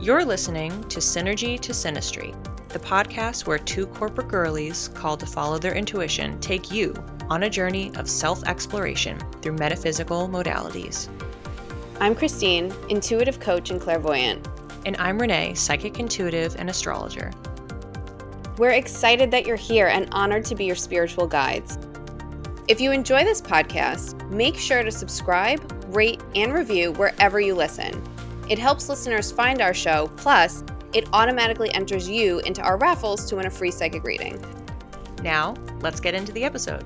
You're listening to Synergy to Synastry, the podcast where two corporate girlies called to follow their intuition take you on a journey of self-exploration through metaphysical modalities. I'm Christine, intuitive coach and clairvoyant. And I'm Renee, psychic intuitive and astrologer. We're excited that you're here and honored to be your spiritual guides. If you enjoy this podcast, make sure to subscribe, rate, and review wherever you listen. It helps listeners find our show, plus it automatically enters you into our raffles to win a free psychic reading. Now, let's get into the episode.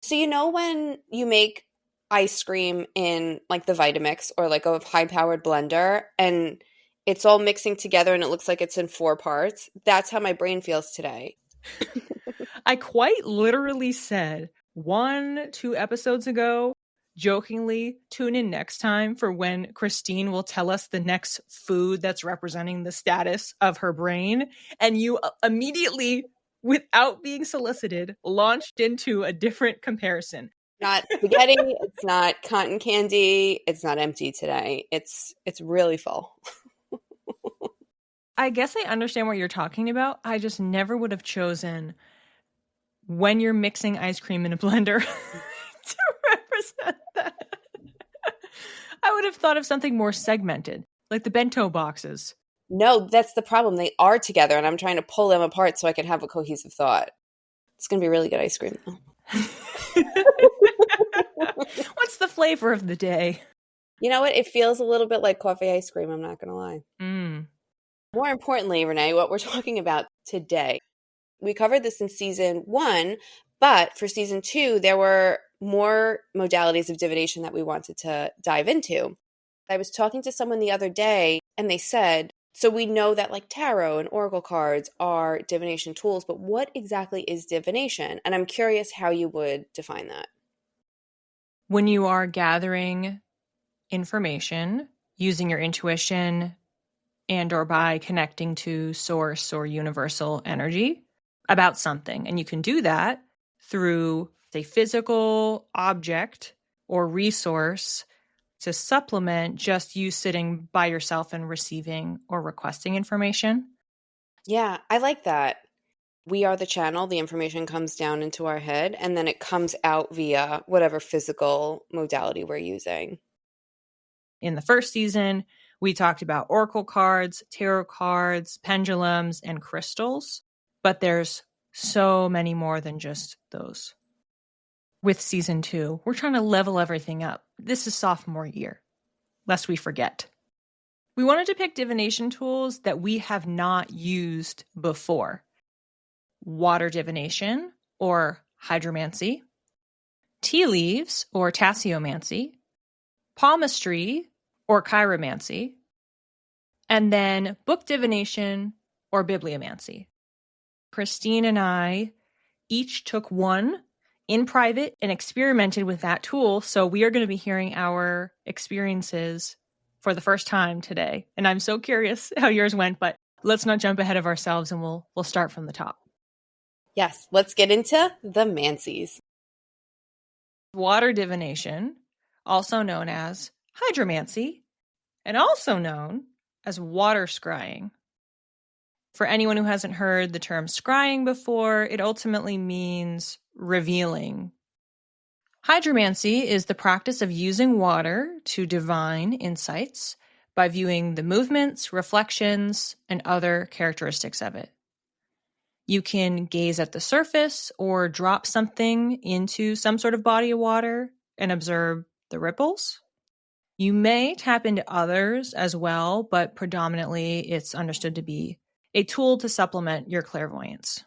So you know when you make ice cream in like the Vitamix or like a high-powered blender and it's all mixing together and it looks like it's in 4 parts? That's how my brain feels today. I quite literally said 1-2 episodes ago, jokingly, tune in next time for when Christine will tell us the next food that's representing the status of her brain. And you immediately, without being solicited, launched into a different comparison. Not spaghetti, it's not cotton candy, it's not empty today. It's really full. I guess I understand what you're talking about. I just never would have chosen when you're mixing ice cream in a blender to represent that. I would have thought of something more segmented, like the bento boxes. No, that's the problem. They are together, and I'm trying to pull them apart so I can have a cohesive thought. It's going to be really good ice cream, though. What's the flavor of the day? You know what? It feels a little bit like coffee ice cream, I'm not going to lie. More importantly, Renee, what we're talking about today. We covered this in season 1, but for season 2, there were more modalities of divination that we wanted to dive into. I was talking to someone the other day, and they said, so we know that like tarot and oracle cards are divination tools, but what exactly is divination? And I'm curious how you would define that. When you are gathering information, using your intuition, and or by connecting to source or universal energy about something. And you can do that through a physical object or resource to supplement just you sitting by yourself and receiving or requesting information. Yeah, I like that. We are the channel. The information comes down into our head, and then it comes out via whatever physical modality we're using. In the first season, we talked about oracle cards, tarot cards, pendulums, and crystals. But there's so many more than just those. With season 2, we're trying to level everything up. This is sophomore year, lest we forget. We wanted to pick divination tools that we have not used before. Water divination, or hydromancy. Tea leaves, or Tasseomancy. Palmistry, or Chiromancy. And then book divination, or bibliomancy. Christine and I each took one in private and experimented with that tool. So we are going to be hearing our experiences for the first time today. And I'm so curious how yours went, but let's not jump ahead of ourselves and we'll start from the top. Yes, let's get into the mancys. Water divination, also known as hydromancy, and also known as water scrying. For anyone who hasn't heard the term scrying before, it ultimately means revealing. Hydromancy is the practice of using water to divine insights by viewing the movements, reflections, and other characteristics of it. You can gaze at the surface or drop something into some sort of body of water and observe the ripples. You may tap into others as well, but predominantly it's understood to be a tool to supplement your clairvoyance.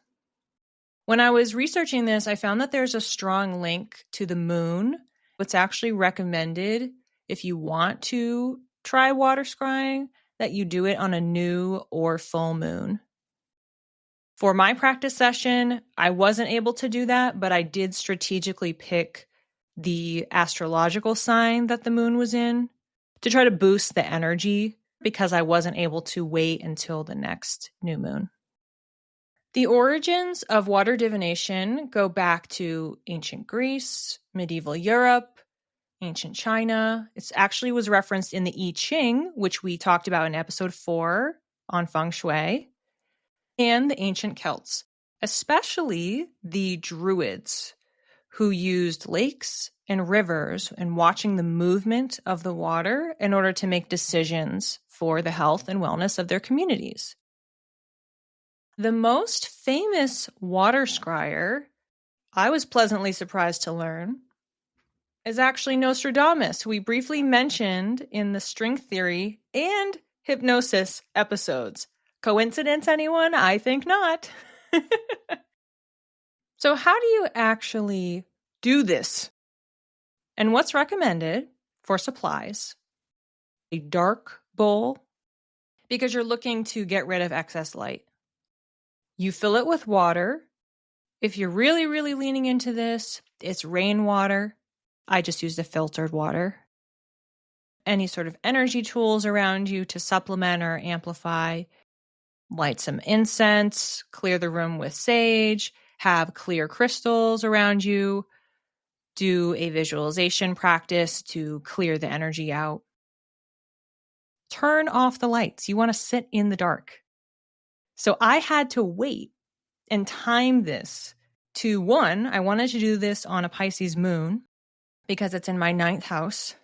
When I was researching this, I found that there's a strong link to the moon. It's actually recommended if you want to try water scrying that you do it on a new or full moon. For my practice session, I wasn't able to do that, but I did strategically pick the astrological sign that the moon was in to try to boost the energy because I wasn't able to wait until the next new moon. The origins of water divination go back to ancient Greece, medieval Europe, ancient China. It actually was referenced in the I Ching, which we talked about in episode 4 on feng shui, and the ancient Celts, especially the Druids, who used lakes and rivers and watching the movement of the water in order to make decisions for the health and wellness of their communities. The most famous water scryer, I was pleasantly surprised to learn, is actually Nostradamus, who we briefly mentioned in the string theory and hypnosis episodes. Coincidence, anyone? I think not. So how do you actually do this? And what's recommended for supplies? A dark bowl, because you're looking to get rid of excess light. You fill it with water. If you're really, really leaning into this, it's rainwater. I just use the filtered water. Any sort of energy tools around you to supplement or amplify. Light some incense, clear the room with sage, have clear crystals around you, do a visualization practice to clear the energy out. Turn off the lights. You want to sit in the dark. So I had to wait and time this to, one, I wanted to do this on a Pisces moon because it's in my 9th house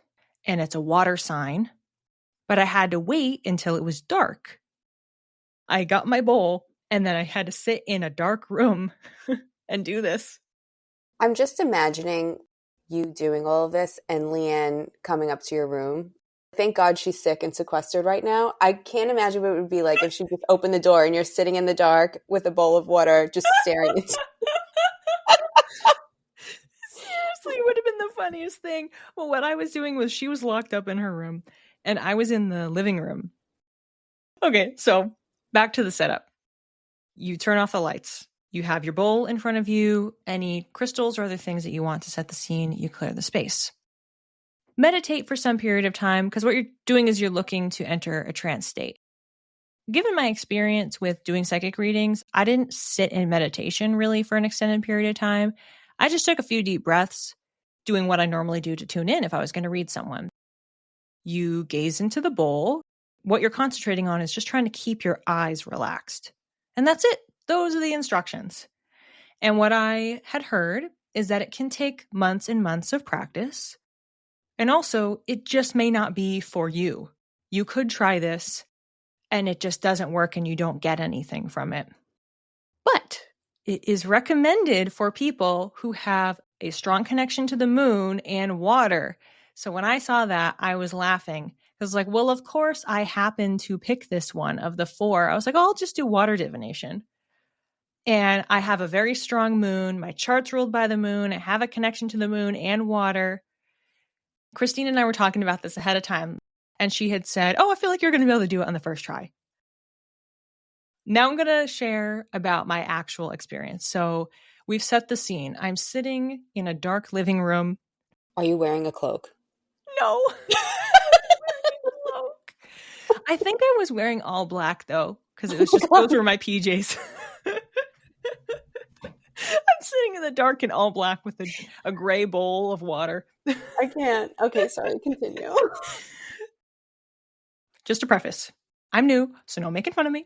and it's a water sign, but I had to wait until it was dark. I got my bowl and then I had to sit in a dark room and do this. I'm just imagining you doing all of this and Leanne coming up to your room. Thank God she's sick and sequestered right now. I can't imagine what it would be like if she just opened the door and you're sitting in the dark with a bowl of water just staring into Seriously, it would have been the funniest thing. Well, what I was doing was she was locked up in her room and I was in the living room. Okay, so back to the setup. You turn off the lights. You have your bowl in front of you, any crystals or other things that you want to set the scene, you clear the space. Meditate for some period of time, because what you're doing is you're looking to enter a trance state. Given my experience with doing psychic readings, I didn't sit in meditation really for an extended period of time. I just took a few deep breaths, doing what I normally do to tune in if I was going to read someone. You gaze into the bowl. What you're concentrating on is just trying to keep your eyes relaxed. And that's it. Those are the instructions. And what I had heard is that it can take months and months of practice. And also, it just may not be for you. You could try this and it just doesn't work and you don't get anything from it. But it is recommended for people who have a strong connection to the moon and water. So when I saw that, I was laughing. I was like, well, of course I happen to pick this one of the 4. I was like, oh, I'll just do water divination. And I have a very strong moon. My chart's ruled by the moon. I have a connection to the moon and water. Christine and I were talking about this ahead of time. And she had said, oh, I feel like you're going to be able to do it on the first try. Now I'm going to share about my actual experience. So we've set the scene. I'm sitting in a dark living room. Are you wearing a cloak? No. I think I was wearing all black though, because it was just, those were my PJs. I'm sitting in the dark in all black with a gray bowl of water. I can't. Okay, sorry. Continue. Just a preface. I'm new, so no making fun of me.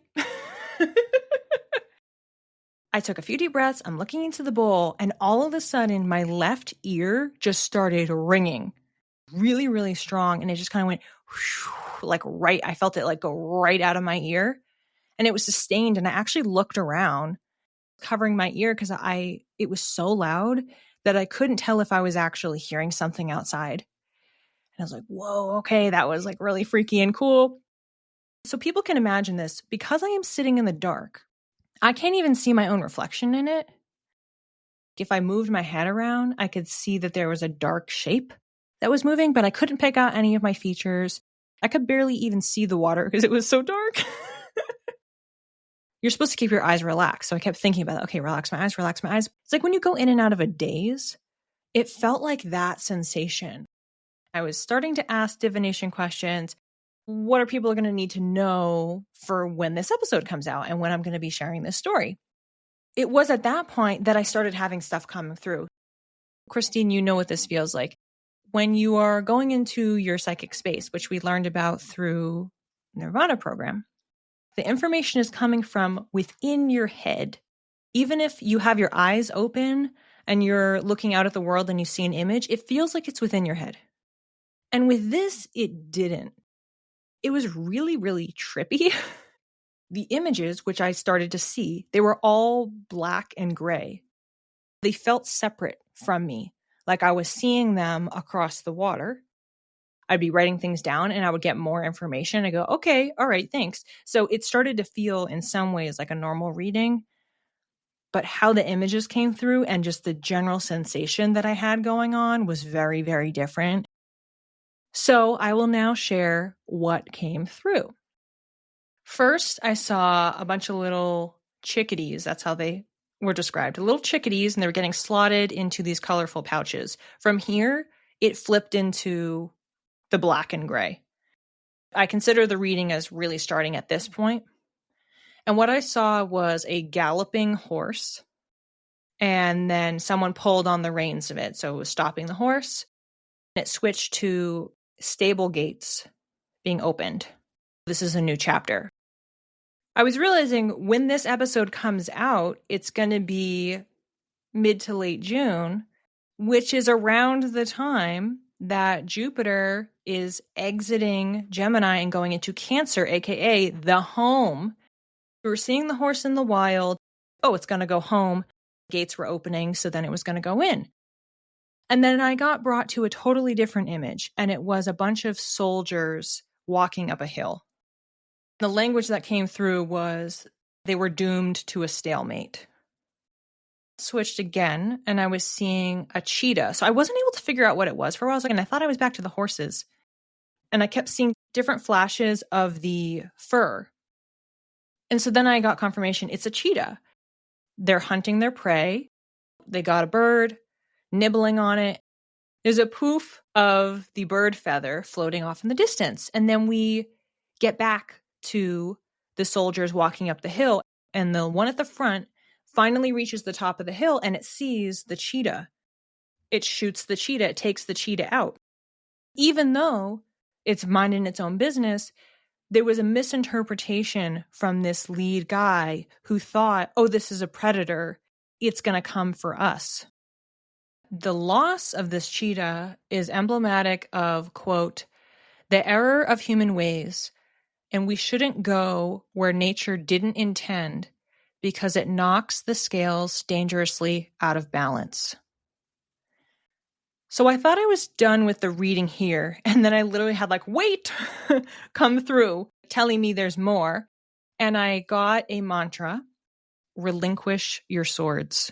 I took a few deep breaths. I'm looking into the bowl, and all of a sudden, my left ear just started ringing really, really strong. And it just kind of went whoosh, like right. I felt it like go right out of my ear, and it was sustained. And I actually looked around, covering my ear because it was so loud that I couldn't tell if I was actually hearing something outside. And I was like, whoa, okay, that was like really freaky and cool. So people can imagine this. Because I am sitting in the dark, I can't even see my own reflection in it. If I moved my head around, I could see that there was a dark shape that was moving, but I couldn't pick out any of my features. I could barely even see the water because it was so dark. You're supposed to keep your eyes relaxed. So I kept thinking about, okay, relax my eyes, relax my eyes. It's like when you go in and out of a daze, it felt like that sensation. I was starting to ask divination questions. What are people going to need to know for when this episode comes out and when I'm going to be sharing this story? It was at that point that I started having stuff coming through. Christine, you know what this feels like. when you are going into your psychic space, which we learned about through Nuurvana program, the information is coming from within your head. Even if you have your eyes open and you're looking out at the world and you see an image, it feels like it's within your head. And with this, it didn't. It was really, really trippy. The images, which I started to see, they were all black and gray. They felt separate from me, like I was seeing them across the water. I'd be writing things down and I would get more information. I go, okay, all right, thanks. So it started to feel in some ways like a normal reading, but how the images came through and just the general sensation that I had going on was very, very different. So I will now share what came through. First, I saw a bunch of little chickadees. That's how they were described. Little chickadees, and they were getting slotted into these colorful pouches. From here, it flipped into the black and gray. I consider the reading as really starting at this point. And what I saw was a galloping horse, and then someone pulled on the reins of it. So it was stopping the horse. It switched to stable gates being opened. This is a new chapter. I was realizing when this episode comes out, it's going to be mid to late June, which is around the time that Jupiter is exiting Gemini and going into Cancer, aka the home. We were seeing the horse in the wild. Oh, it's going to go home. Gates were opening, so then it was going to go in. And then I got brought to a totally different image, and it was a bunch of soldiers walking up a hill. The language that came through was they were doomed to a stalemate. Switched again, and I was seeing a cheetah. So I wasn't able to figure out what it was for a while, and I thought I was back to the horses. And I kept seeing different flashes of the fur. And so then I got confirmation it's a cheetah. They're hunting their prey. They got a bird, nibbling on it. There's a poof of the bird feather floating off in the distance. And then we get back to the soldiers walking up the hill, and the one at the front finally reaches the top of the hill and it sees the cheetah. It shoots the cheetah. It takes the cheetah out. Even though it's minding its own business, there was a misinterpretation from this lead guy who thought, oh, this is a predator. It's going to come for us. The loss of this cheetah is emblematic of, quote, the error of human ways, and we shouldn't go where nature didn't intend because it knocks the scales dangerously out of balance. So I thought I was done with the reading here, and then I literally had like, wait, come through, telling me there's more. And I got a mantra, relinquish your swords.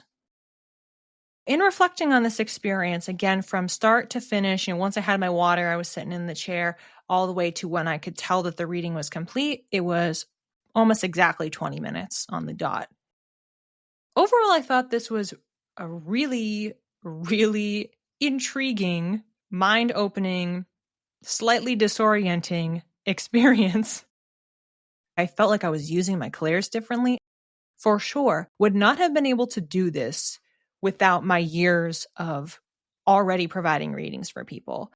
In reflecting on this experience, again, from start to finish, once I had my water, I was sitting in the chair all the way to when I could tell that the reading was complete. It was almost exactly 20 minutes on the dot. Overall, I thought this was a really, really intriguing, mind-opening, slightly disorienting experience. I felt like I was using my clairs differently. For sure, would not have been able to do this without my years of already providing readings for people.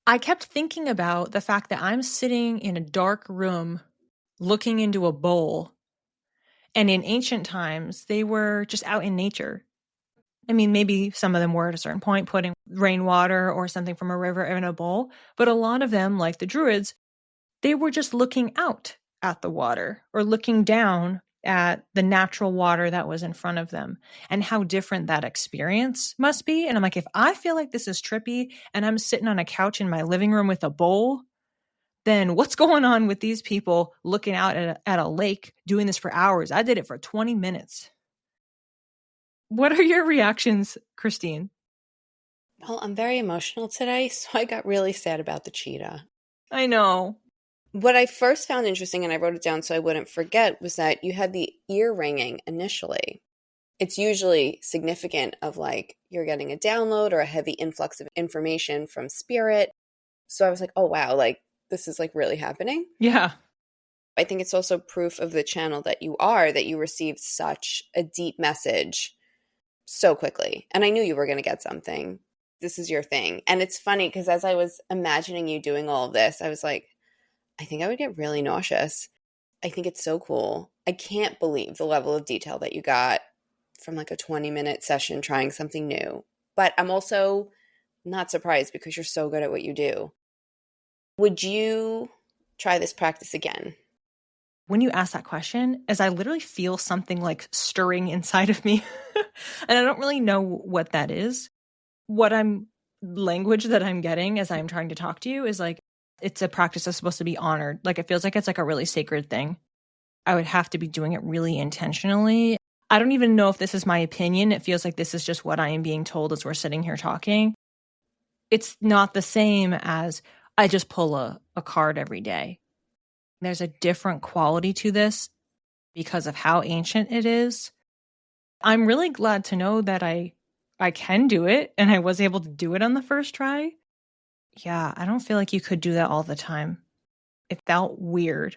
I kept thinking about the fact that I'm sitting in a dark room looking into a bowl. And in ancient times, they were just out in nature. I mean, maybe some of them were at a certain point putting rainwater or something from a river in a bowl. But a lot of them, like the Druids, they were just looking out at the water or looking down at the natural water that was in front of them, and how different that experience must be. And I'm like, if I feel like this is trippy and I'm sitting on a couch in my living room with a bowl, then what's going on with these people looking out at a lake doing this for hours? I did it for 20 minutes. What are your reactions, Christine? Well, I'm very emotional today, so I got really sad about the cheetah. I know. What I first found interesting, and I wrote it down so I wouldn't forget, was that you had the ear ringing initially. It's usually significant of like you're getting a download or a heavy influx of information from spirit. So I was like, oh, wow, like this is like really happening. Yeah. I think it's also proof of the channel that you received such a deep message so quickly. And I knew you were going to get something. this is your thing. And it's funny because as I was imagining you doing all of this, I was like, I think I would get really nauseous. I think it's so cool. I can't believe the level of detail that you got from like a 20-minute session trying something new. But I'm also not surprised because you're so good at what you do. Would you try this practice again? When you ask that question, as I literally feel something like stirring inside of me, and I don't really know what that is. Language that I'm getting as I'm trying to talk to you is like, it's a practice that's supposed to be honored. Like, it feels like it's like a really sacred thing. I would have to be doing it really intentionally. I don't even know if this is my opinion. It feels like this is just what I am being told as we're sitting here talking. It's not the same as I just pull a card every day. There's a different quality to this because of how ancient it is. I'm really glad to know that I can do it and I was able to do it on the first try. Yeah, I don't feel like you could do that all the time. It felt weird.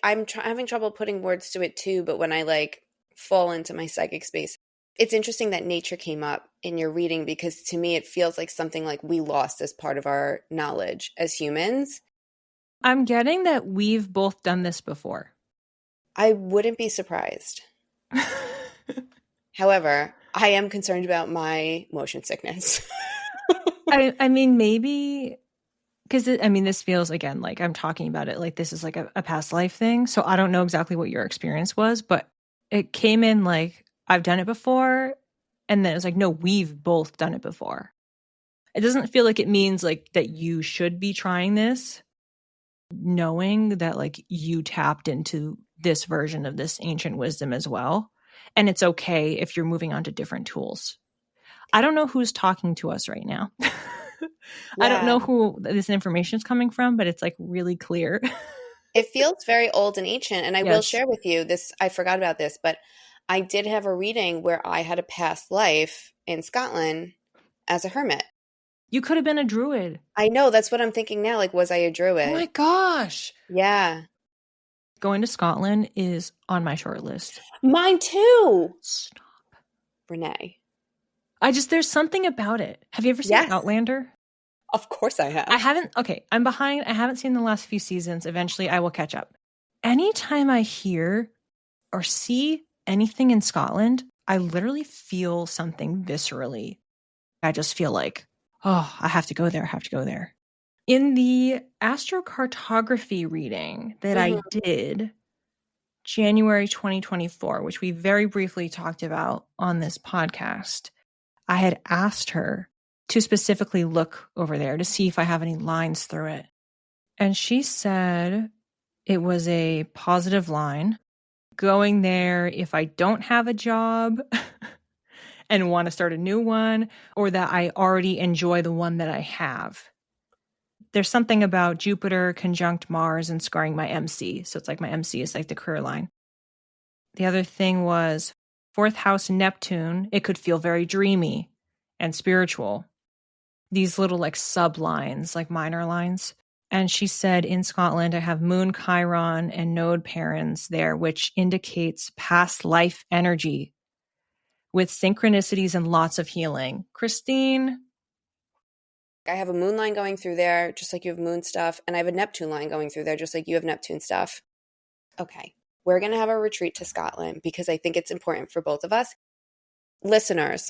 I'm having trouble putting words to it too, but when I like fall into my psychic space, it's interesting that nature came up in your reading because to me it feels like something like we lost as part of our knowledge as humans. I'm getting that we've both done this before. I wouldn't be surprised. However, I am concerned about my motion sickness. I mean, maybe because this feels, again, like I'm talking about it like this is like a past life thing. So I don't know exactly what your experience was, but it came in like, I've done it before. And then it's like, no, we've both done it before. It doesn't feel like it means like that you should be trying this, knowing that like you tapped into this version of this ancient wisdom as well. And it's okay if you're moving on to different tools. I don't know who's talking to us right now. I don't know who this information is coming from, but it's like really clear. It feels very old and ancient. And I will share with you this. I forgot about this, but I did have a reading where I had a past life in Scotland as a hermit. You could have been a druid. I know. That's what I'm thinking now. Like, was I a druid? Oh my gosh. Yeah. Going to Scotland is on my short list. Mine too. Stop. Renee. There's something about it. Have you ever seen Outlander? Of course I have. I haven't. Okay, I'm behind. I haven't seen the last few seasons. Eventually, I will catch up. Anytime I hear or see anything in Scotland, I literally feel something viscerally. I just feel like, oh, I have to go there. I have to go there. In the astrocartography reading that I did January 2024, which we very briefly talked about on this podcast, I had asked her to specifically look over there to see if I have any lines through it. And she said it was a positive line. Going there if I don't have a job and want to start a new one, or that I already enjoy the one that I have. There's something about Jupiter conjunct Mars and scrying my MC. So it's like my MC is like the career line. The other thing was fourth house Neptune. It could feel very dreamy and spiritual. These little like sublines, like minor lines. And she said in Scotland, I have Moon Chiron and Node Parens there, which indicates past life energy with synchronicities and lots of healing. Christine? I have a moon line going through there, just like you have moon stuff. And I have a Neptune line going through there, just like you have Neptune stuff. Okay. We're going to have a retreat to Scotland because I think it's important for both of us. Listeners,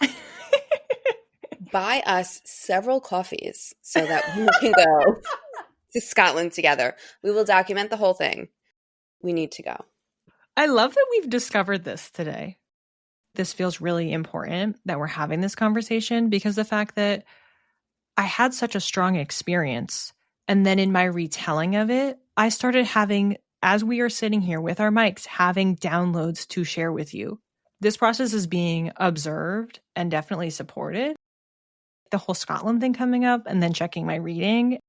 buy us several coffees so that we can go to Scotland together. We will document the whole thing. We need to go. I love that we've discovered this today. This feels really important that we're having this conversation because the fact that I had such a strong experience. And then in my retelling of it, I started having, as we are sitting here with our mics, having downloads to share with you. This process is being observed and definitely supported. The whole Scotland thing coming up and then checking my reading,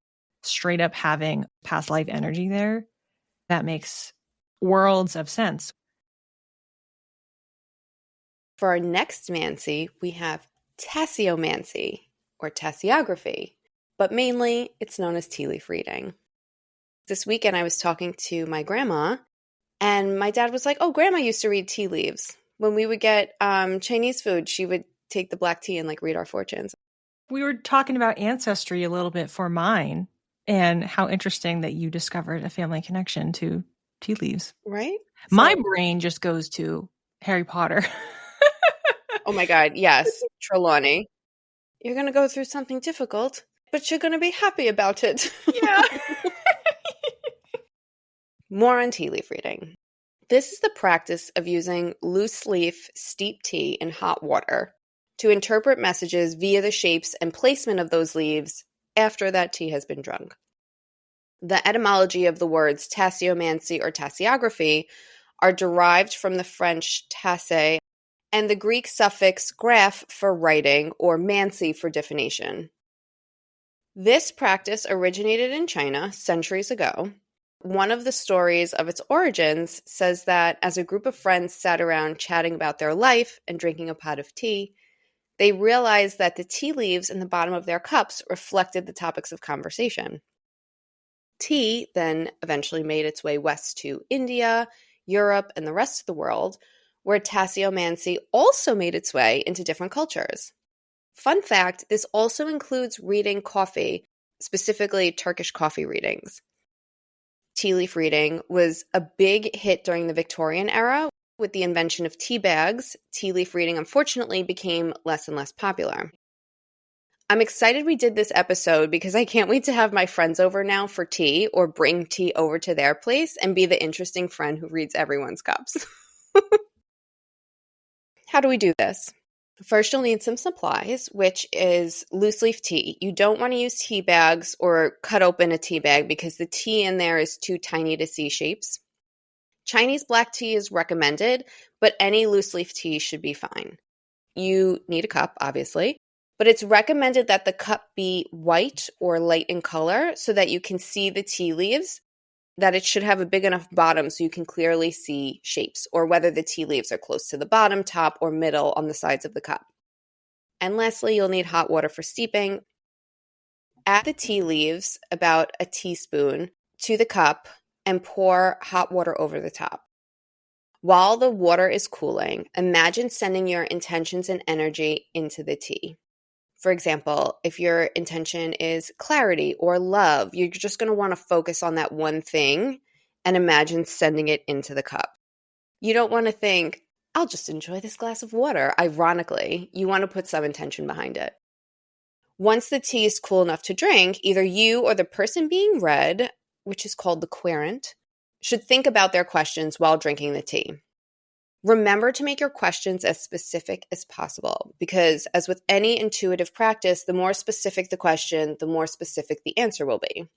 straight up having past life energy there, that makes worlds of sense. For our next mancy, we have Tasseomancy or tasseography, but mainly it's known as tea leaf reading. This weekend I was talking to my grandma and my dad was like, oh, grandma used to read tea leaves. When we would get Chinese food, she would take the black tea and like read our fortunes. We were talking about ancestry a little bit for mine and how interesting that you discovered a family connection to tea leaves. Right? My brain just goes to Harry Potter. Oh my God, yes, Trelawney. You're going to go through something difficult, but you're going to be happy about it. Yeah. More on tea leaf reading. This is the practice of using loose leaf steeped tea in hot water to interpret messages via the shapes and placement of those leaves after that tea has been drunk. The etymology of the words tasseomancy or tasseography are derived from the French tasse and the Greek suffix graph for writing or mancy for divination. This practice originated in China centuries ago. One of the stories of its origins says that as a group of friends sat around chatting about their life and drinking a pot of tea, they realized that the tea leaves in the bottom of their cups reflected the topics of conversation. Tea then eventually made its way west to India, Europe, and the rest of the world, where Tasseomancy also made its way into different cultures. Fun fact, this also includes reading coffee, specifically Turkish coffee readings. Tea leaf reading was a big hit during the Victorian era. With the invention of tea bags, tea leaf reading unfortunately became less and less popular. I'm excited we did this episode because I can't wait to have my friends over now for tea or bring tea over to their place and be the interesting friend who reads everyone's cups. How do we do this? First, you'll need some supplies, which is loose leaf tea. You don't want to use tea bags or cut open a tea bag because the tea in there is too tiny to see shapes. Chinese black tea is recommended, but any loose leaf tea should be fine. You need a cup, obviously, but it's recommended that the cup be white or light in color so that you can see the tea leaves, that it should have a big enough bottom so you can clearly see shapes, or whether the tea leaves are close to the bottom, top, or middle on the sides of the cup. And lastly, you'll need hot water for steeping. Add the tea leaves, about a teaspoon, to the cup and pour hot water over the top. While the water is cooling, imagine sending your intentions and energy into the tea. For example, if your intention is clarity or love, you're just going to want to focus on that one thing and imagine sending it into the cup. You don't want to think, I'll just enjoy this glass of water. Ironically, you want to put some intention behind it. Once the tea is cool enough to drink, either you or the person being read, which is called the querent, should think about their questions while drinking the tea. Remember to make your questions as specific as possible, because as with any intuitive practice, the more specific the question, the more specific the answer will be.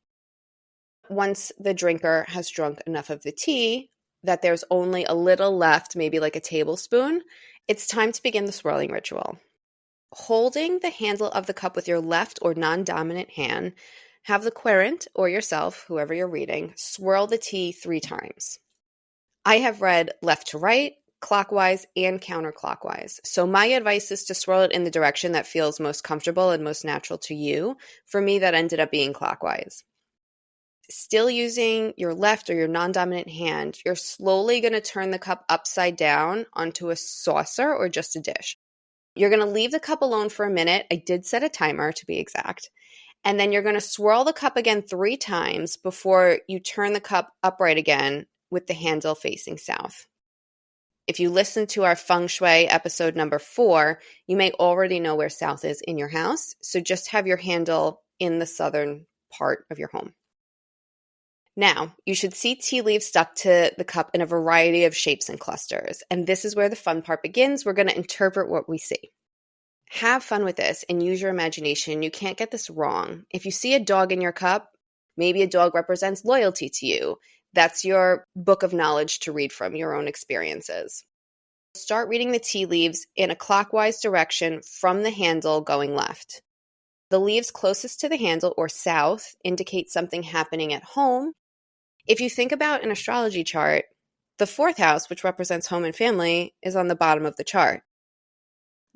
Once the drinker has drunk enough of the tea that there's only a little left, maybe like a tablespoon, it's time to begin the swirling ritual. Holding the handle of the cup with your left or non-dominant hand, have the querent, or yourself, whoever you're reading, swirl the tea 3 times. I have read left to right, clockwise, and counterclockwise. So my advice is to swirl it in the direction that feels most comfortable and most natural to you. For me, that ended up being clockwise. Still using your left or your non-dominant hand, you're slowly going to turn the cup upside down onto a saucer or just a dish. You're going to leave the cup alone for a minute. I did set a timer to be exact. And then you're going to swirl the cup again 3 times before you turn the cup upright again with the handle facing south. If you listen to our Feng Shui episode number 4, you may already know where south is in your house. So just have your handle in the southern part of your home. Now, you should see tea leaves stuck to the cup in a variety of shapes and clusters. And this is where the fun part begins. We're going to interpret what we see. Have fun with this and use your imagination. You can't get this wrong. If you see a dog in your cup, maybe a dog represents loyalty to you. That's your book of knowledge to read from, your own experiences. Start reading the tea leaves in a clockwise direction from the handle going left. The leaves closest to the handle, or south, indicate something happening at home. If you think about an astrology chart, the 4th house, which represents home and family, is on the bottom of the chart.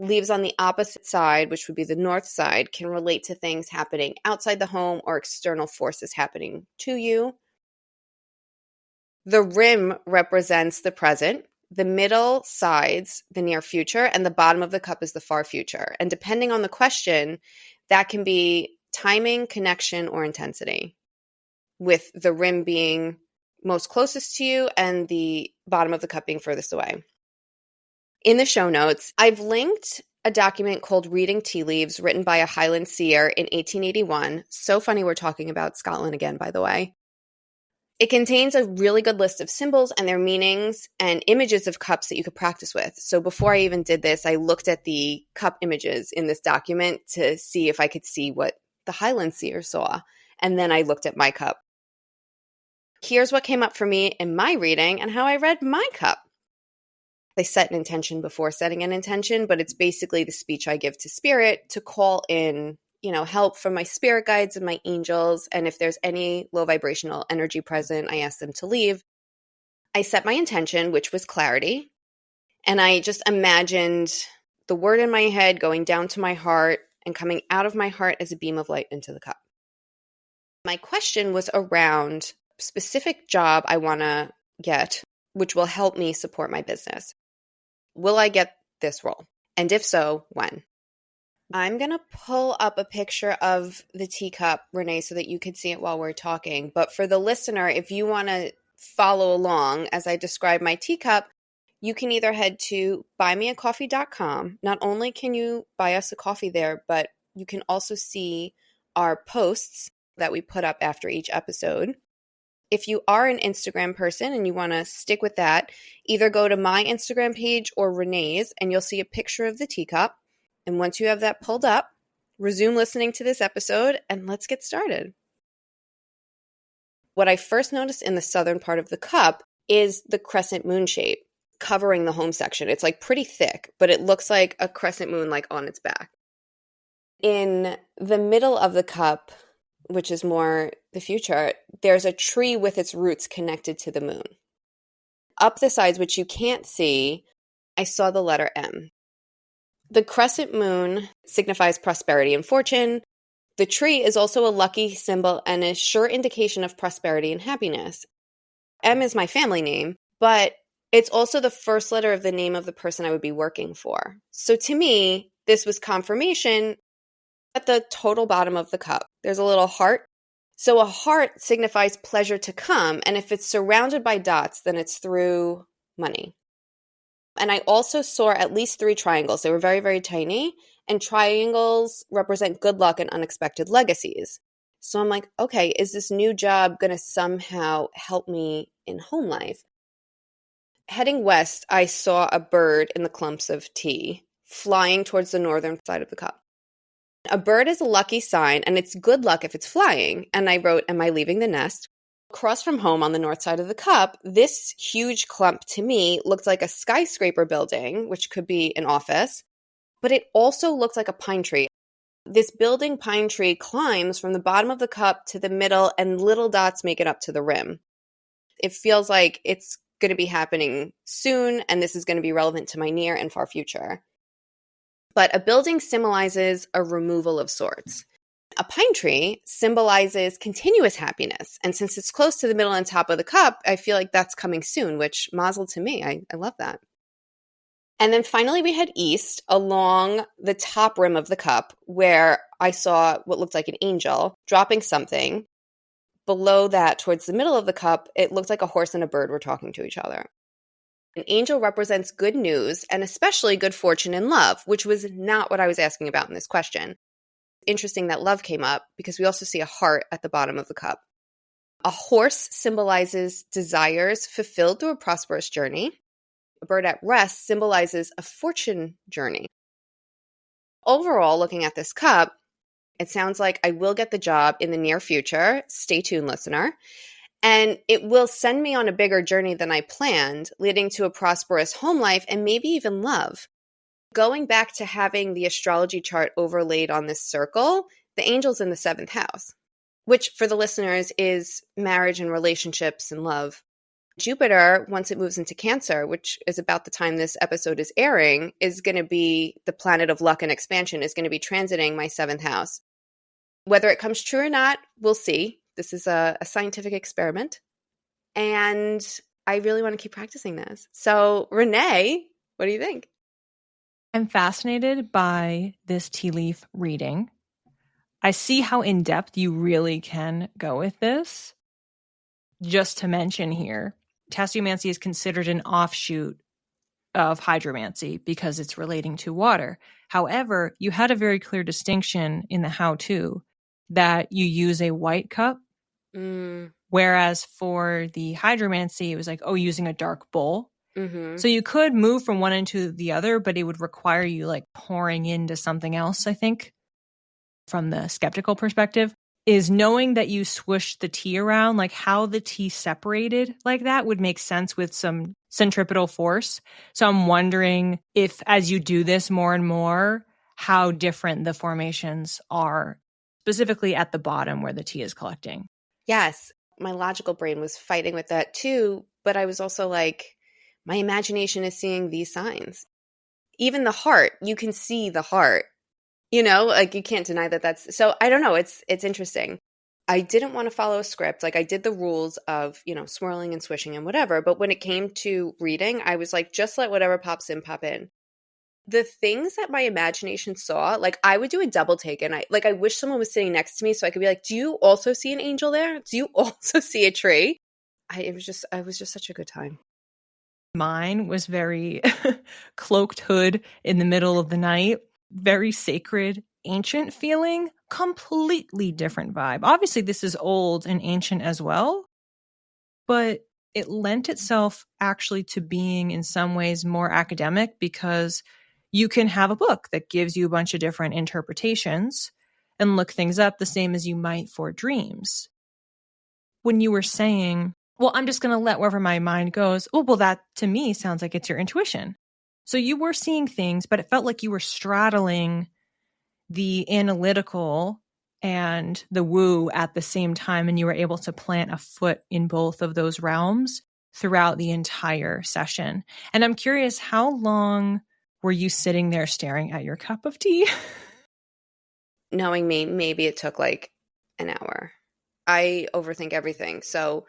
Leaves on the opposite side, which would be the north side, can relate to things happening outside the home or external forces happening to you. The rim represents the present, the middle sides, the near future, and the bottom of the cup is the far future. And depending on the question, That can be timing, connection, or intensity, with the rim being most closest to you and the bottom of the cup being furthest away. In the show notes, I've linked a document called Reading Tea Leaves, written by a Highland seer in 1881. So funny we're talking about Scotland again, by the way. It contains a really good list of symbols and their meanings and images of cups that you could practice with. So before I even did this, I looked at the cup images in this document to see if I could see what the Highland seer saw. And then I looked at my cup. Here's what came up for me in my reading and how I read my cup. I set an intention before setting an intention, but it's basically the speech I give to spirit to call in, help from my spirit guides and my angels. And if there's any low vibrational energy present, I ask them to leave. I set my intention, which was clarity. And I just imagined the word in my head going down to my heart and coming out of my heart as a beam of light into the cup. My question was around a specific job I want to get, which will help me support my business. Will I get this role? And if so, when? I'm going to pull up a picture of the teacup, Renee, so that you can see it while we're talking. But for the listener, if you want to follow along as I describe my teacup, you can either head to buymeacoffee.com. Not only can you buy us a coffee there, but you can also see our posts that we put up after each episode. If you are an Instagram person and you want to stick with that, either go to my Instagram page or Renee's and you'll see a picture of the teacup. And once you have that pulled up, resume listening to this episode and let's get started. What I first noticed in the southern part of the cup is the crescent moon shape covering the home section. It's like pretty thick, but it looks like a crescent moon like on its back. In the middle of the cup, which is more the future, there's a tree with its roots connected to the moon. Up the sides, which you can't see, I saw the letter M. The crescent moon signifies prosperity and fortune. The tree is also a lucky symbol and a sure indication of prosperity and happiness. M is my family name, but it's also the first letter of the name of the person I would be working for. So to me, this was confirmation. At the total bottom of the cup, there's a little heart. So a heart signifies pleasure to come, and if it's surrounded by dots, then it's through money. And I also saw at least 3 triangles. They were very, very tiny, and triangles represent good luck and unexpected legacies. So I'm like, okay, is this new job going to somehow help me in home life? Heading west, I saw a bird in the clumps of tea flying towards the northern side of the cup. A bird is a lucky sign, and it's good luck if it's flying. And I wrote, am I leaving the nest? Across from home on the north side of the cup, this huge clump to me looked like a skyscraper building, which could be an office, but it also looked like a pine tree. This building pine tree climbs from the bottom of the cup to the middle, and little dots make it up to the rim. It feels like it's going to be happening soon, and this is going to be relevant to my near and far future. But a building symbolizes a removal of sorts. A pine tree symbolizes continuous happiness. And since it's close to the middle and top of the cup, I feel like that's coming soon, which mazel to me. I love that. And then finally we head east along the top rim of the cup, where I saw what looked like an angel dropping something. Below that, towards the middle of the cup, it looked like a horse and a bird were talking to each other. An angel represents good news and especially good fortune in love, which was not what I was asking about in this question. Interesting that love came up because we also see a heart at the bottom of the cup. A horse symbolizes desires fulfilled through a prosperous journey. A bird at rest symbolizes a fortune journey. Overall, looking at this cup, it sounds like I will get the job in the near future. Stay tuned, listener. And it will send me on a bigger journey than I planned, leading to a prosperous home life and maybe even love. Going back to having the astrology chart overlaid on this circle, the angel's in the 7th house, which for the listeners is marriage and relationships and love. Jupiter, once it moves into Cancer, which is about the time this episode is airing, is going to be the planet of luck and expansion, is going to be transiting my 7th house. Whether it comes true or not, we'll see. This is a scientific experiment, and I really want to keep practicing this. So, Renee, what do you think? I'm fascinated by this tea leaf reading. I see how in-depth you really can go with this. Just to mention here, Tasseomancy is considered an offshoot of Hydromancy because it's relating to water. However, you had a very clear distinction in the how-to that you use a white cup, whereas for the Hydromancy, it was like, using a dark bowl. So you could move from one into the other, but it would require you like pouring into something else, I think, from the skeptical perspective. Is knowing that you swish the tea around, like how the tea separated like that would make sense with some centripetal force. So I'm wondering if as you do this more and more, how different the formations are, specifically at the bottom where the tea is collecting. Yes, my logical brain was fighting with that too, but I was also like, my imagination is seeing these signs. Even the heart, you can see the heart. You know, like you can't deny that that's so I don't know. It's interesting. I didn't want to follow a script. Like I did the rules of, swirling and swishing and whatever. But when it came to reading, I was like, just let whatever pops in, pop in. The things that my imagination saw, like I would do a double take and I wish someone was sitting next to me so I could be like, do you also see an angel there? Do you also see a tree? It was just such a good time. Mine was very cloaked hood in the middle of the night. Very sacred, ancient feeling, completely different vibe. Obviously, this is old and ancient as well, but it lent itself actually to being in some ways more academic because you can have a book that gives you a bunch of different interpretations and look things up the same as you might for dreams. When you were saying, well, I'm just going to let wherever my mind goes, that to me sounds like it's your intuition. So you were seeing things, but it felt like you were straddling the analytical and the woo at the same time, and you were able to plant a foot in both of those realms throughout the entire session. And I'm curious, how long were you sitting there staring at your cup of tea? Knowing me, maybe it took like an hour. I overthink everything. So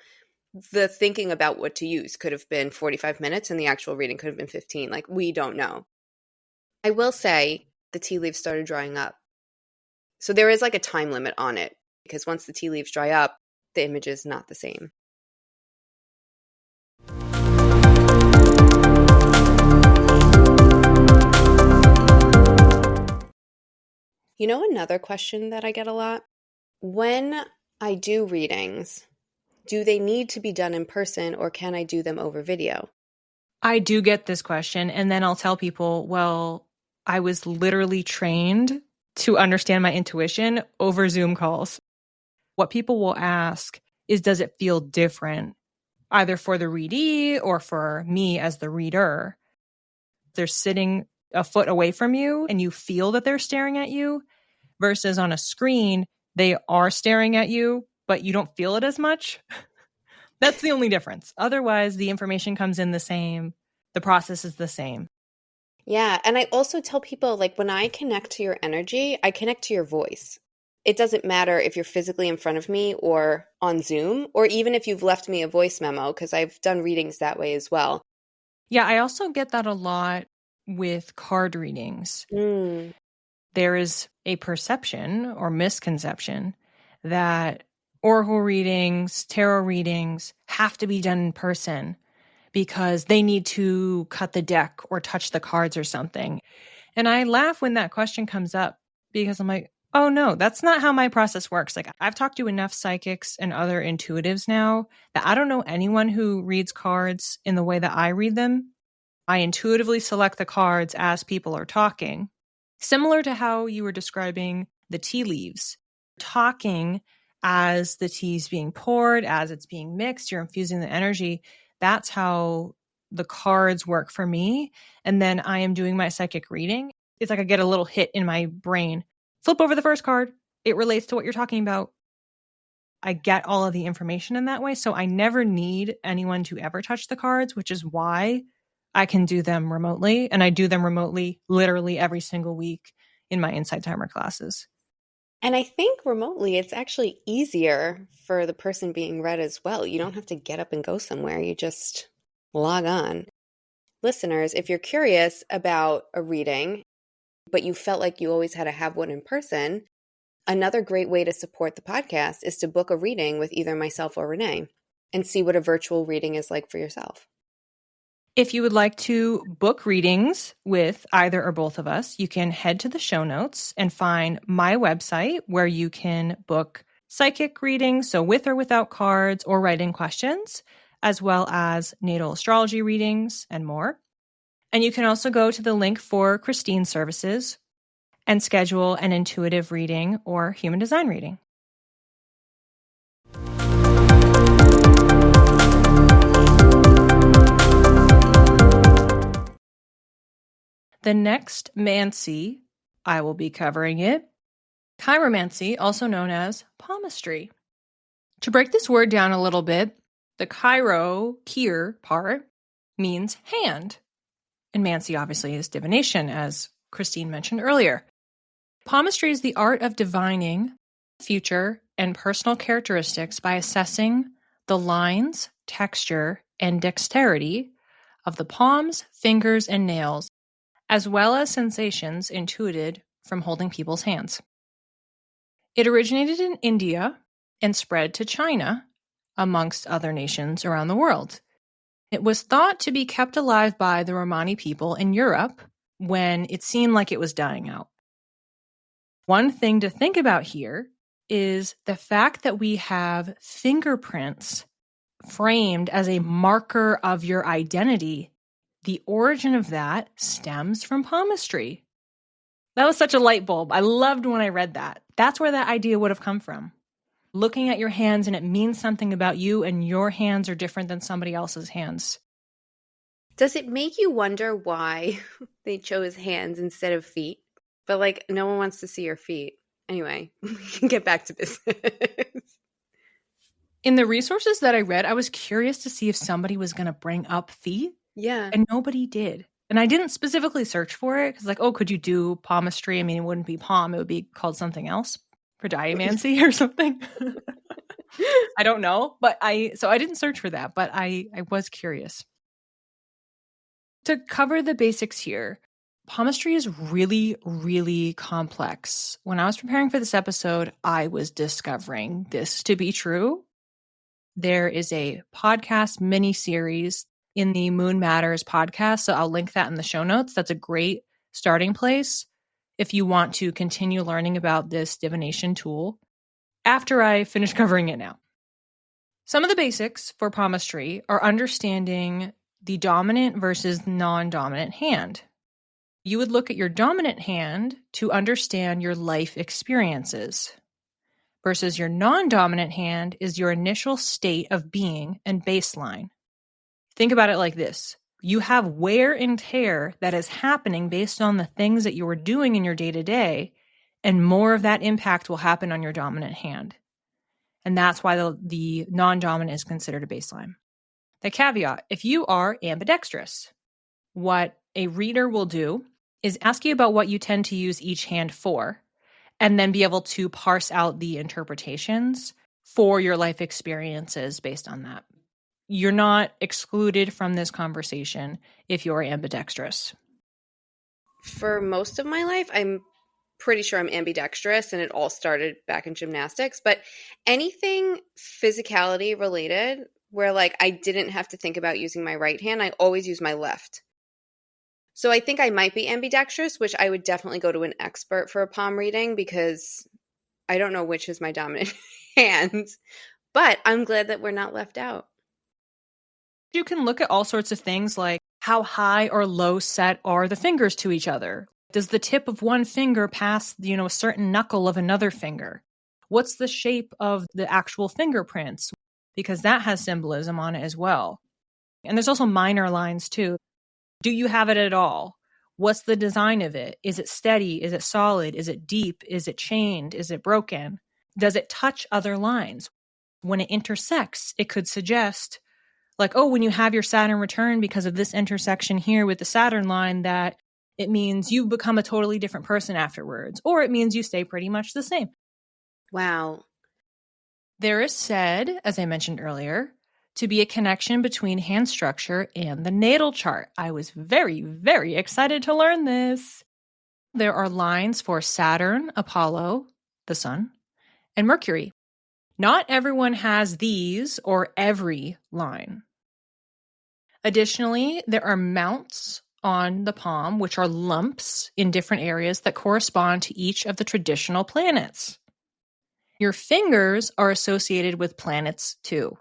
the thinking about what to use could have been 45 minutes and the actual reading could have been 15. Like, we don't know. I will say the tea leaves started drying up. So there is like a time limit on it because once the tea leaves dry up, the image is not the same. You know, another question that I get a lot? When I do readings, do they need to be done in person or can I do them over video? I do get this question, and then I'll tell people, well, I was literally trained to understand my intuition over Zoom calls. What people will ask is, does it feel different, either for the readee or for me as the reader? They're sitting a foot away from you and you feel that they're staring at you, versus on a screen, they are staring at you, but you don't feel it as much. That's the only difference. Otherwise, the information comes in the same. The process is the same. Yeah. And I also tell people, like, when I connect to your energy, I connect to your voice. It doesn't matter if you're physically in front of me or on Zoom, or even if you've left me a voice memo, because I've done readings that way as well. Yeah, I also get that a lot with card readings. There is a perception or misconception that oracle readings, tarot readings have to be done in person because they need to cut the deck or touch the cards or something. And I laugh when that question comes up because I'm like, oh no, that's not how my process works. Like, I've talked to enough psychics and other intuitives now that I don't know anyone who reads cards in the way that I read them. I intuitively select the cards as people are talking. Similar to how you were describing the tea leaves, talking as the tea's being poured, as it's being mixed, you're infusing the energy. That's how the cards work for me. And then I am doing my psychic reading. It's like I get a little hit in my brain. Flip over the first card. It relates to what you're talking about. I get all of the information in that way. So I never need anyone to ever touch the cards, which is why I can do them remotely. And I do them remotely literally every single week in my Insight Timer classes. And I think remotely, it's actually easier for the person being read as well. You don't have to get up and go somewhere. You just log on. Listeners, if you're curious about a reading, but you felt like you always had to have one in person, Another great way to support the podcast is to book a reading with either myself or Renee and see what a virtual reading is like for yourself. If you would like to book readings with either or both of us, you can head to the show notes and find my website where you can book psychic readings, so with or without cards or write-in questions, as well as natal astrology readings and more. And you can also go to the link for Christine's services and schedule an intuitive reading or human design reading. The next mancy, I will be covering it, Chiromancy, also known as Palmistry. To break this word down a little bit, the chiro part means hand. And mancy obviously is divination, as Christine mentioned earlier. Palmistry is the art of divining future and personal characteristics by assessing the lines, texture, and dexterity of the palms, fingers, and nails, as well as sensations intuited from holding people's hands. It originated in India and spread to China, amongst other nations around the world. It was thought to be kept alive by the Romani people in Europe when it seemed like it was dying out. One thing to think about here is the fact that we have fingerprints framed as a marker of your identity. The origin of that stems from palmistry. That was such a light bulb. I loved when I read that. That's where that idea would have come from. Looking at your hands and it means something about you, and your hands are different than somebody else's hands. Does it make you wonder why they chose hands instead of feet? But like, no one wants to see your feet. Anyway, we can get back to business. In the resources that I read, I was curious to see if somebody was going to bring up feet. Yeah. And nobody did. And I didn't specifically search for it because, like, oh, could you do palmistry? I mean, it wouldn't be palm. It would be called something else, Hydromancy or something. I don't know. But I didn't search for that, but I was curious. To cover the basics here, palmistry is really, really complex. When I was preparing for this episode, I was discovering this to be true. There is a podcast mini-series in the Moon Matters podcast, so I'll link that in the show notes. That's a great starting place if you want to continue learning about this divination tool after I finish covering it now. Some of the basics for palmistry are understanding the dominant versus non-dominant hand. You would look at your dominant hand to understand your life experiences, versus your non-dominant hand is your initial state of being and baseline. Think about it like this. You have wear and tear that is happening based on the things that you are doing in your day-to-day, and more of that impact will happen on your dominant hand. And that's why the non-dominant is considered a baseline. The caveat, if you are ambidextrous, what a reader will do is ask you about what you tend to use each hand for, and then be able to parse out the interpretations for your life experiences based on that. You're not excluded from this conversation if you're ambidextrous. For most of my life, I'm pretty sure I'm ambidextrous, and it all started back in gymnastics. But anything physicality related where like I didn't have to think about using my right hand, I always use my left. So I think I might be ambidextrous, which I would definitely go to an expert for a palm reading because I don't know which is my dominant hand. But I'm glad that we're not left out. You can look at all sorts of things like how high or low set are the fingers to each other? Does the tip of one finger pass, a certain knuckle of another finger? What's the shape of the actual fingerprints? Because that has symbolism on it as well. And there's also minor lines too. Do you have it at all? What's the design of it? Is it steady? Is it solid? Is it deep? Is it chained? Is it broken? Does it touch other lines? When it intersects, it could suggest like, oh, when you have your Saturn return because of this intersection here with the Saturn line, that it means you become a totally different person afterwards, or it means you stay pretty much the same. Wow. There is said, as I mentioned earlier, to be a connection between hand structure and the natal chart. I was very, very excited to learn this. There are lines for Saturn, Apollo, the sun, and Mercury. Not everyone has these or every line. Additionally, there are mounts on the palm, which are lumps in different areas that correspond to each of the traditional planets. Your fingers are associated with planets too.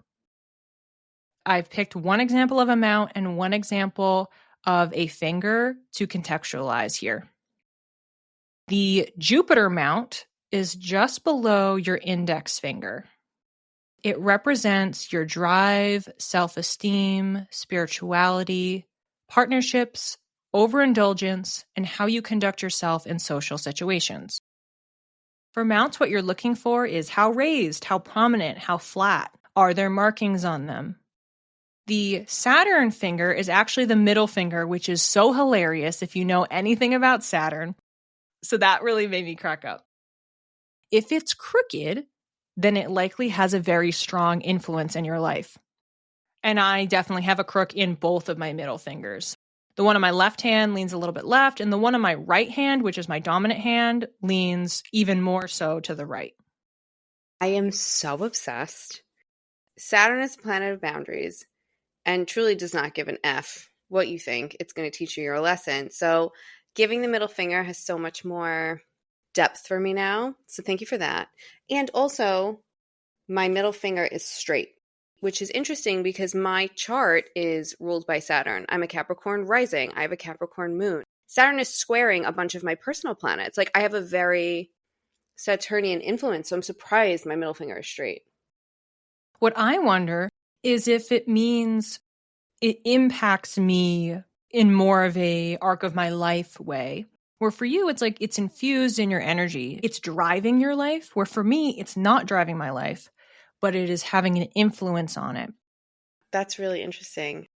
I've picked one example of a mount and one example of a finger to contextualize here. The Jupiter mount is just below your index finger. It represents your drive, self-esteem, spirituality, partnerships, overindulgence, and how you conduct yourself in social situations. For mounts, what you're looking for is how raised, how prominent, how flat. Are there markings on them? The Saturn finger is actually the middle finger, which is so hilarious if you know anything about Saturn. So that really made me crack up. If it's crooked, then it likely has a very strong influence in your life. And I definitely have a crook in both of my middle fingers. The one on my left hand leans a little bit left, and the one on my right hand, which is my dominant hand, leans even more so to the right. I am so obsessed. Saturn is a planet of boundaries and truly does not give an F what you think. It's going to teach you your lesson. So giving the middle finger has so much more depth for me now. So thank you for that. And also, my middle finger is straight, which is interesting because my chart is ruled by Saturn. I'm a Capricorn rising. I have a Capricorn moon. Saturn is squaring a bunch of my personal planets. Like, I have a very Saturnian influence, so I'm surprised my middle finger is straight. What I wonder is if it means it impacts me in more of a arc of my life way. Where for you, it's like it's infused in your energy. It's driving your life. Where for me, it's not driving my life, but it is having an influence on it. That's really interesting.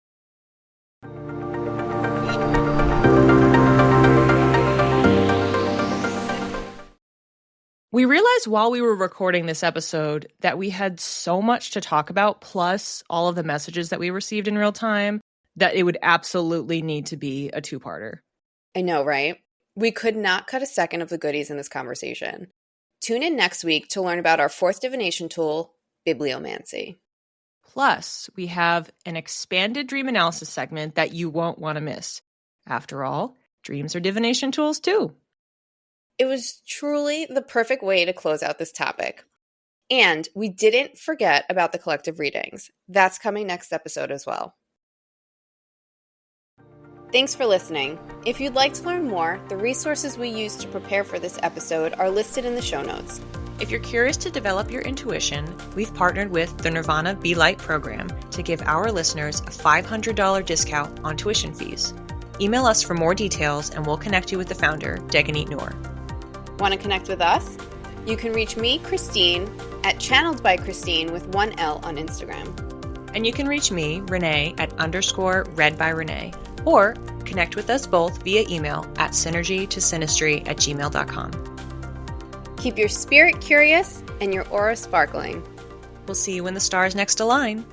We realized while we were recording this episode that we had so much to talk about, plus all of the messages that we received in real time, that it would absolutely need to be a two-parter. I know, right? We could not cut a second of the goodies in this conversation. Tune in next week to learn about our fourth divination tool, bibliomancy. Plus, we have an expanded dream analysis segment that you won't want to miss. After all, dreams are divination tools too. It was truly the perfect way to close out this topic. And we didn't forget about the collective readings. That's coming next episode as well. Thanks for listening. If you'd like to learn more, the resources we used to prepare for this episode are listed in the show notes. If you're curious to develop your intuition, we've partnered with the Nuurvana Be Light program to give our listeners a $500 discount on tuition fees. Email us for more details and we'll connect you with the founder, Deganit Noor. Want to connect with us? You can reach me, Christine, at Channeled by Christine with one L on Instagram. And you can reach me, Renee, at _read by Renee. Or connect with us both via email at synergy2synastry@gmail.com. Keep your spirit curious and your aura sparkling. We'll see you when the stars next align.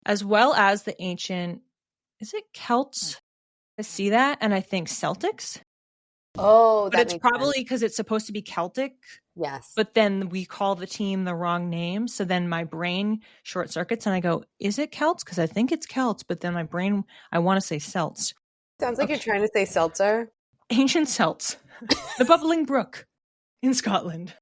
As well as the ancient, is it Celts? I see that and I think Celtics. Oh, but it's probably because it's supposed to be Celtic. Yes. But then we call the team the wrong name. So then my brain short circuits and I go, is it Celts? Because I think it's Celts. But then my brain, I want to say Celts. Sounds like You're trying to say seltzer. Ancient Celts. The bubbling brook in Scotland.